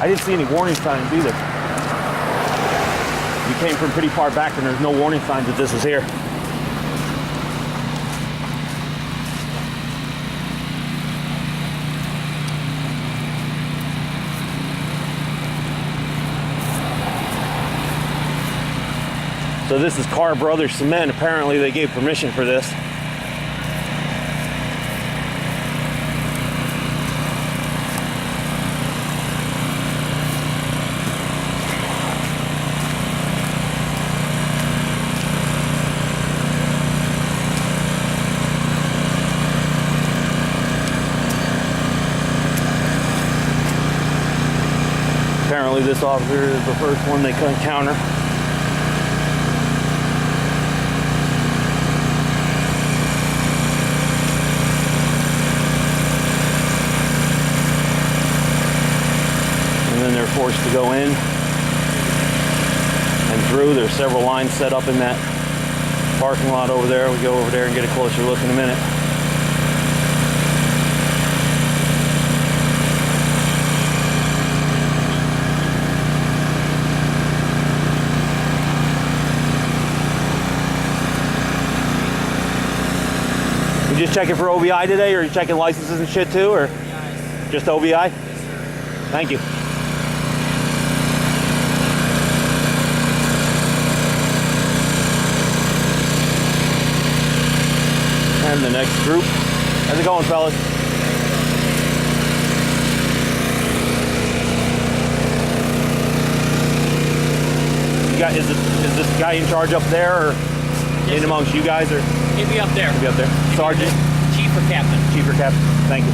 I didn't see any warning signs either. You came from pretty far back and there's no warning signs that this was here. So this is Carr Brothers Cement. Apparently they gave permission for this. Apparently this officer is the first one they could encounter. And then they're forced to go in and through. There's several lines set up in that parking lot over there. We go over there and get a closer look in a minute. You just checking for OBI today, or are you checking licenses and shit too, or just OBI? Yes, sir. Thank you. And the next group. How's it going, fellas? You got, is this guy in charge up there, or in amongst you guys, or? He'll be up there. He'll be up there. Sergeant? Chief or captain. Chief or captain. Thank you.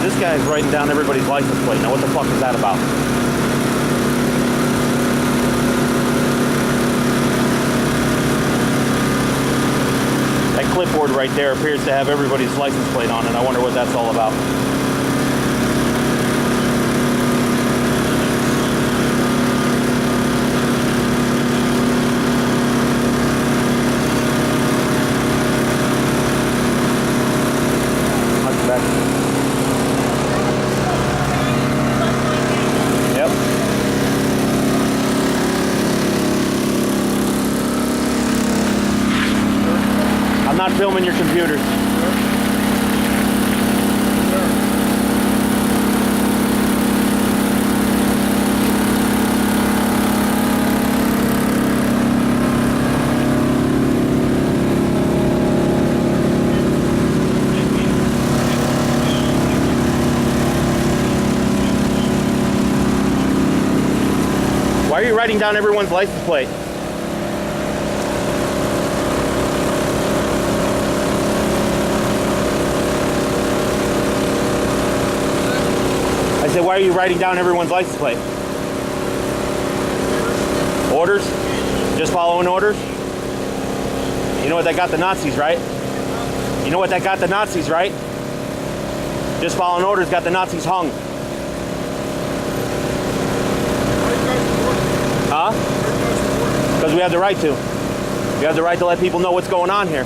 This guy's writing down everybody's license plate. Now what the fuck is that about? That clipboard right there appears to have everybody's license plate on it. I wonder what that's all about. I'm not filming your computer. Why are you writing down everyone's license plate? I said, why are you writing down everyone's license plate? Orders? Just following orders? You know what, they got the Nazis, right? You know what that got the Nazis, right? Just following orders got the Nazis hung. Huh? Because we have the right to. We have the right to let people know what's going on here.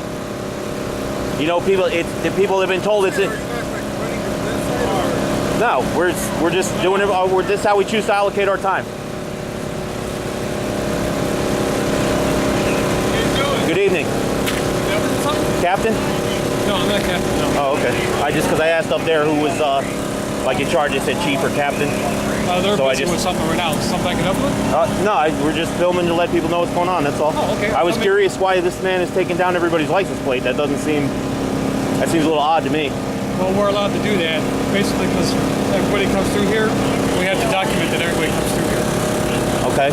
You know, the people have been told it's it. No, we're just doing it. This is how we choose to allocate our time. Good evening. Captain? No, I'm not captain. No. Oh, okay. Because I asked up there who was like in charge. They said chief or captain. They're So I busy just- with something right now. Something I can help with? No, we're just filming to let people know what's going on. That's all. Oh, okay. I was curious why this man is taking down everybody's license plate. That seems a little odd to me. Well, we're allowed to do that basically because everybody comes through here. We have to document that everybody comes through here. Okay.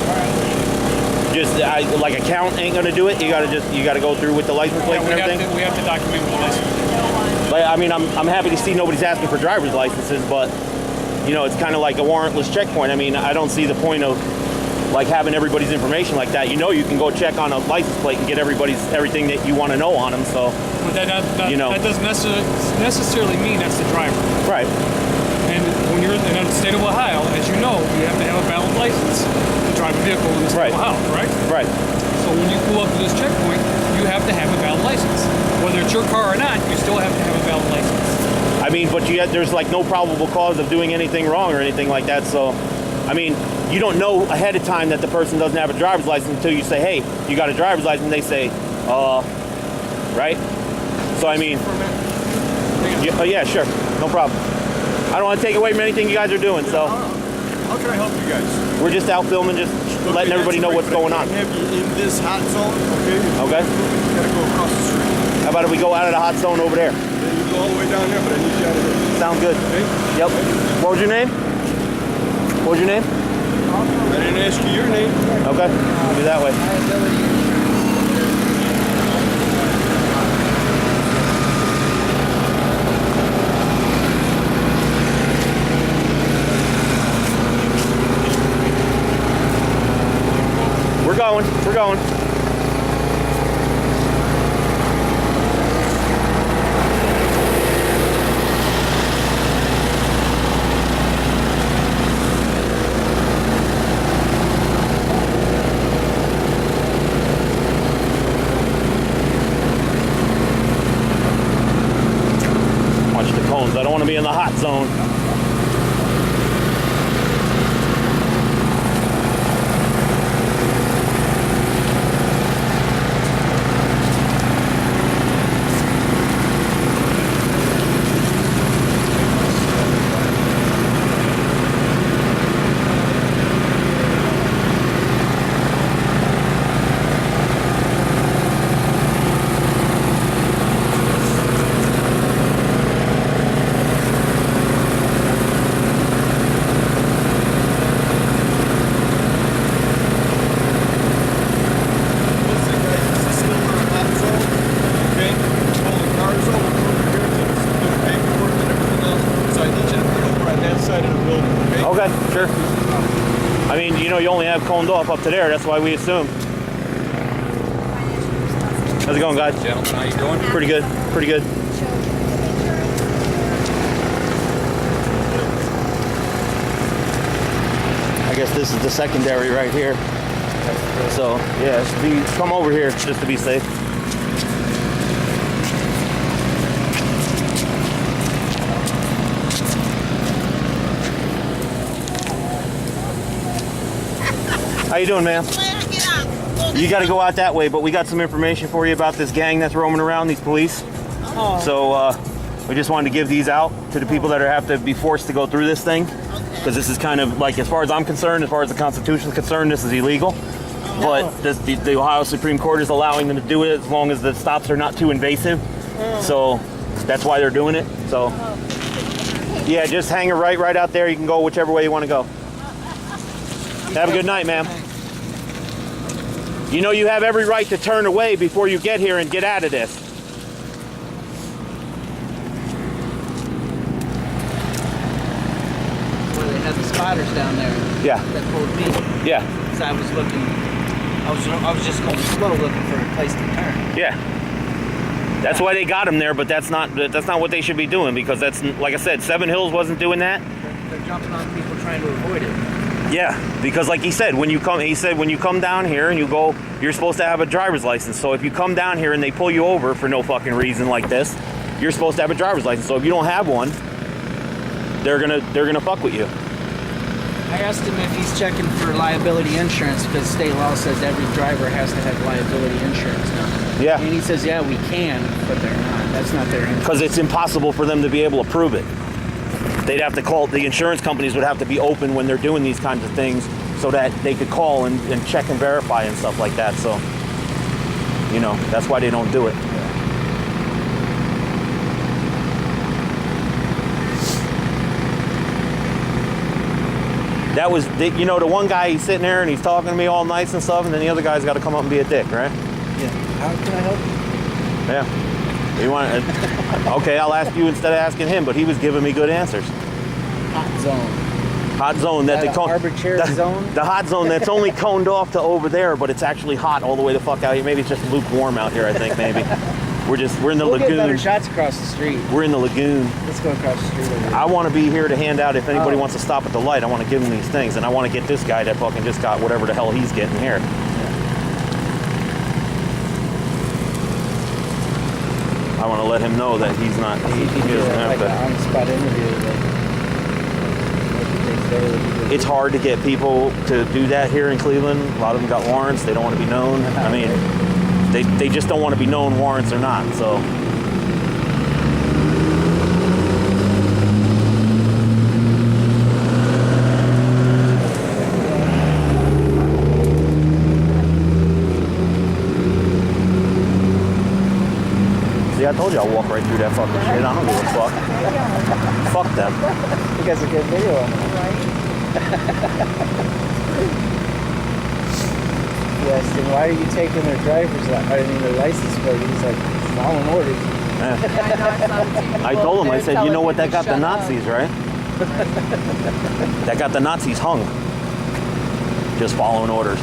Just like a count ain't gonna do it. You gotta go through with the license plate Yeah, and everything. we have to document with the license. Like, I mean, I'm happy to see nobody's asking for driver's licenses, but you know, it's kind of like a warrantless checkpoint. I mean, I don't see the point of like having everybody's information like that. You know, you can go check on a license plate and get everything that you want to know on them. So, But that You know. that doesn't necessarily mean that's the driver. right, And when you're in the state of Ohio, as you know, you have to have a valid license to drive a vehicle in the state Right. of Ohio, correct? right, So when you pull up to this checkpoint, you have to have a valid license. Whether it's your car or not, you still have to have a valid license. I mean, but there's like no probable cause of doing anything wrong or anything like that. So, I mean, you don't know ahead of time that the person doesn't have a driver's license until you say, hey, you got a driver's license. They say, right? So, I mean, yeah, sure. No problem. I don't want to take away from anything you guys are doing. So, How can I help you guys? we're just out filming, just letting everybody know what's going on. I have you in this hot zone, okay? Okay. You gotta go across the street. How about if we go out of the hot zone over there? Then you go all the way down there, but I need you out of there. Sound good. Okay? Yep. What was your name? What was your name? I didn't ask you your name. Okay. We'll do that way. We're going. Watch the cones. I don't want to be in the hot zone. Listen, guys, this is still in a hot zone, okay? All the cars over here, the paperwork and everything else. So I need you to be over on that side of the building, okay? Okay, sure. I mean, you know, you only have coned off up to there. That's why we assume. How's it going, guys? Gentlemen, how you doing? Pretty good. Pretty good. I guess this is the secondary right here. So, yeah, come over here just to be safe. How you doing, ma'am? You got to go out that way, but we got some information for you about this gang that's roaming around, these police. So we just wanted to give these out to the people that have to be forced to go through this thing. Because this is kind of like, as far as I'm concerned, as far as the Constitution is concerned, this is illegal. But the Ohio Supreme Court is allowing them to do it as long as the stops are not too invasive. So that's why they're doing it. So yeah, just hang a right out there. You can go whichever way you want to go. Have a good night, ma'am. You know you have every right to turn away before you get here and get out of this. Where they had the spiders down there Yeah, that pulled me. yeah, So I was looking, I was just going slow looking for a place to turn. yeah. That's why they got him there, but that's not what they should be doing, because that's, like I said, Seven Hills wasn't doing that. They're jumping on people trying to avoid it. Yeah, because like he said, when you come down here and you go, you're supposed to have a driver's license. So if you come down here and they pull you over for no fucking reason like this, you're supposed to have a driver's license. So if you don't have one, they're gonna fuck with you. I asked him if he's checking for liability insurance because state law says every driver has to have liability insurance now. Yeah. And he says, yeah, we can, but they're not. That's not their insurance. Because it's impossible for them to be able to prove it. They'd have to call, the insurance companies would have to be open when they're doing these kinds of things so that they could call and check and verify and stuff like that. So, you know, that's why they don't do it. That was, you know, the one guy, he's sitting there and he's talking to me all nice and stuff, and then the other guy's got to come up and be a dick, right? Yeah. How can I help you? Yeah. You want? Okay, I'll ask you instead of asking him, but he was giving me good answers. Hot zone. Hot zone that Is they that an arbitrary zone? The hot zone that's only coned off to over there, but it's actually hot all the way the fuck out here. Maybe it's just lukewarm out here. I think maybe we're in the We'll get better lagoon. shots across the street. We're in the lagoon. Let's go across the street over here. I want to be here to hand out if anybody Oh. wants to stop at the light. I want to give them these things, and I want to get this guy that fucking just got whatever the hell he's getting here. I want to let him know that he's not. He doesn't have like to. an on-the-spot interview. It's hard to get people to do that here in Cleveland. A lot of them got warrants. They don't want to be known. I mean, they just don't want to be known, warrants or not. So. See, I told you I'll walk right through that fucking shit. I don't give a fuck. Fuck them. You guys a good video on it. Yes, then why are you taking their driver's their license plate? He's like, following orders. I told him, I said, you know what, that got the Nazis, right? That got the Nazis hung. Just following orders.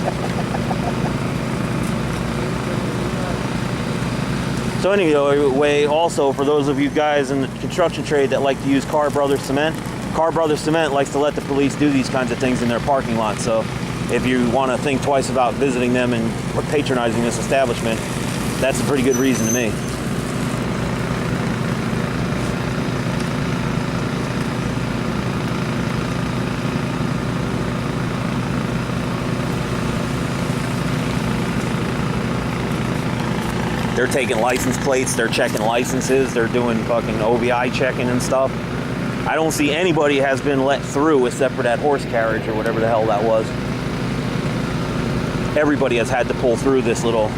So anyway, also for those of you guys in the construction trade that like to use Carr Brothers Cement, Carr Brothers Cement likes to let the police do these kinds of things in their parking lot. So if you want to think twice about visiting them and patronizing this establishment, that's a pretty good reason to me. They're taking license plates, they're checking licenses, they're doing fucking OVI checking and stuff. I don't see anybody has been let through except for that horse carriage or whatever the hell that was. Everybody has had to pull through this little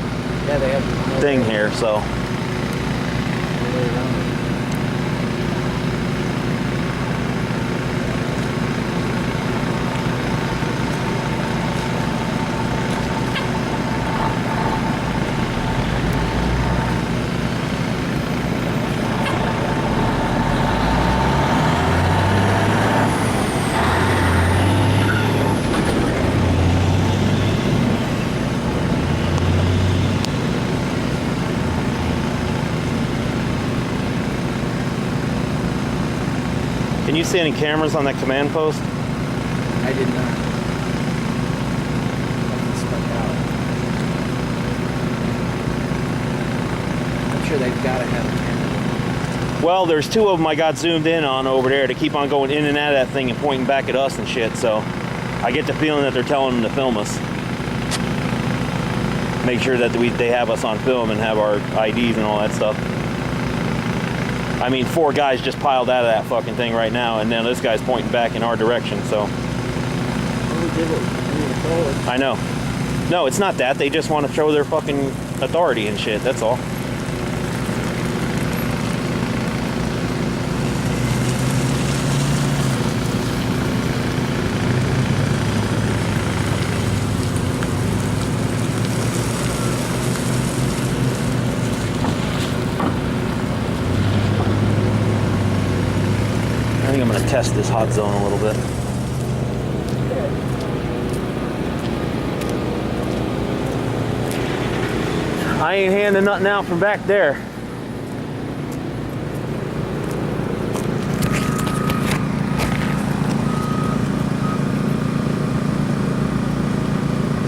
thing here, so. Can you see any cameras on that command post? I did not. Nothing stuck out. I'm sure they've got to have a camera. Well, there's two of them I got zoomed in on over there to keep on going in and out of that thing and pointing back at us and shit, so I get the feeling that they're telling them to film us. Make sure that they have us on film and have our IDs and all that stuff. I mean, 4 guys just piled out of that fucking thing right now, and now this guy's pointing back in our direction, so. I know. No, it's not that. They just want to show their fucking authority and shit, that's all. I think I'm going to test this hot zone a little bit. I ain't handing nothing out from back there.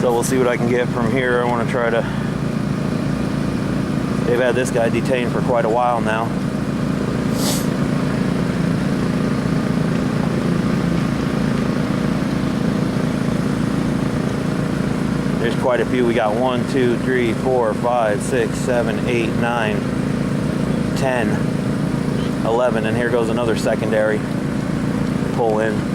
So we'll see what I can get from here. I want to try to... They've had this guy detained for quite a while now. There's quite a few. We got 1, 2, 3, 4, 5, 6, 7, 8, 9, 10, 11, and here goes another secondary pull in.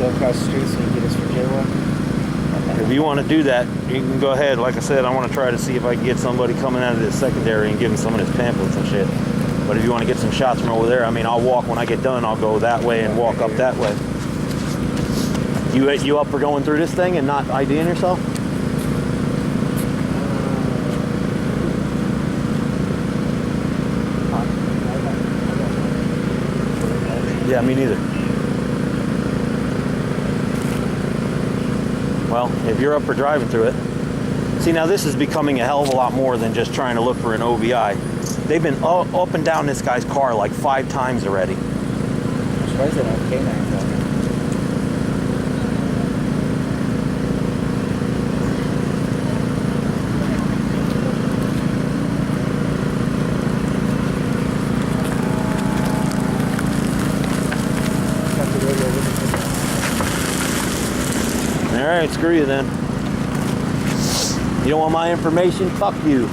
Across the street so you can get us for jaywalking? If you want to do that, you can go ahead. Like I said, I want to try to see if I can get somebody coming out of this secondary and give him some of his pamphlets and shit. But if you want to get some shots from over there, I mean, I'll walk when I get done. I'll go that way and walk up that way. You up for going through this thing and not IDing yourself? Yeah, me neither. Well, if you're up for driving through it. See, now this is becoming a hell of a lot more than just trying to look for an OVI. They've been up and down this guy's car like 5 times already. Why is it on K9 though? Alright, screw you then. You don't want my information? Fuck you.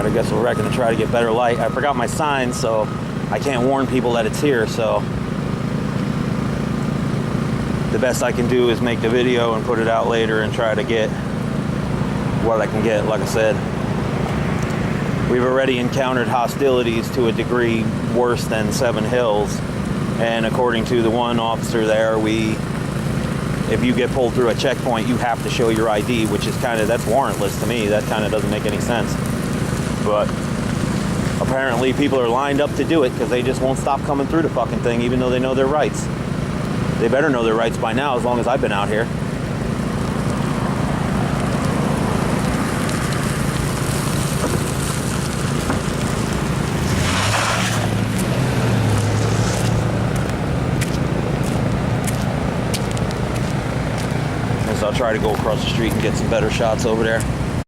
I guess we're going to try to get better light. I forgot my sign, so I can't warn people that it's here, so the best I can do is make the video and put it out later and try to get what I can get. Like I said, we've already encountered hostilities to a degree worse than Seven Hills, and according to the one officer there, if you get pulled through a checkpoint, you have to show your ID, which is that's warrantless to me. That kind of doesn't make any sense. But apparently people are lined up to do it because they just won't stop coming through the fucking thing, even though they know their rights. They better know their rights by now, as long as I've been out here. So I'll try to go across the street and get some better shots over there.